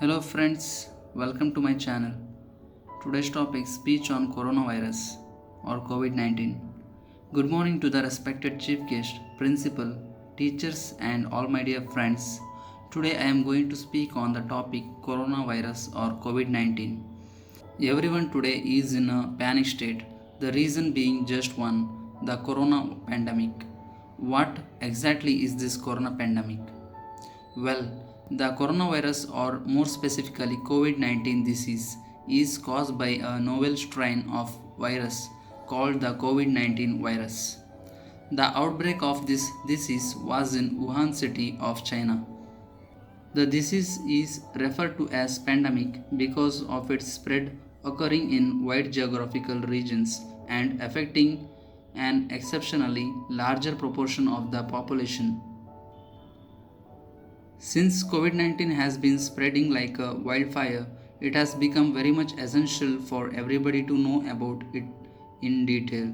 Hello friends, welcome to my channel. Today's topic speech on coronavirus or COVID-19. Good morning to the respected chief guest, principal, teachers and all my dear friends. Today I am going to speak on the topic coronavirus or COVID-19. Everyone today is in a panic state. The reason being just one, the corona pandemic. What exactly is this corona pandemic? Well, the coronavirus, or more specifically COVID 19 disease, is caused by a novel strain of virus called the COVID 19 virus. The outbreak of this disease was in Wuhan city of China. The disease is referred to as pandemic because of its spread occurring in wide geographical regions and affecting an exceptionally larger proportion of the population. Since COVID 19 has been spreading like a wildfire, it has become very much essential for everybody to know about it in detail.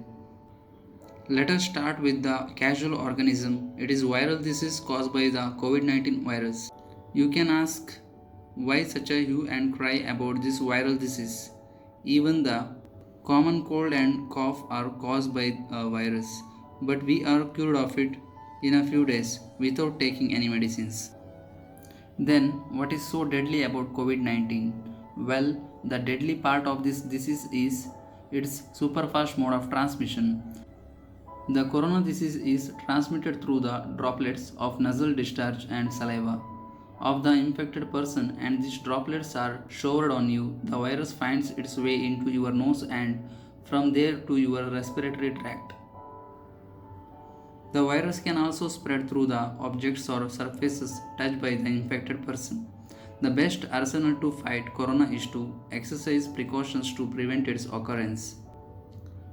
Let us start with the casual organism. It is viral disease caused by the COVID 19 virus. You can ask why such a hue and cry about this viral disease. Even the common cold and cough are caused by a virus, but we are cured of it in a few days without taking any medicines. Then, what is so deadly about COVID 19? Well, the deadly part of this disease is its super fast mode of transmission. The corona disease is transmitted through the droplets of nasal discharge and saliva of the infected person, and these droplets are showered on you. The virus finds its way into your nose and from there to your respiratory tract. The virus can also spread through the objects or surfaces touched by the infected person. The best arsenal to fight corona is to exercise precautions to prevent its occurrence.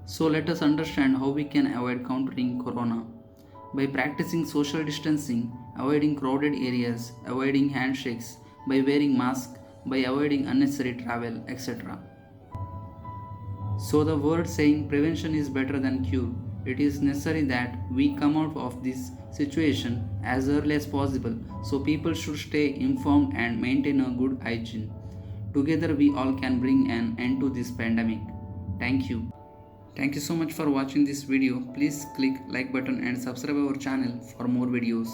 So let us understand how we can avoid countering corona. By practicing social distancing, avoiding crowded areas, avoiding handshakes, by wearing masks, by avoiding unnecessary travel, etc. So the word saying prevention is better than cure. It is necessary that we come out of this situation as early as possible, so people should stay informed and maintain a good hygiene. Together we all can bring an end to this pandemic. Thank you. Thank you so much for watching this video. Please click like button and subscribe our channel for more videos.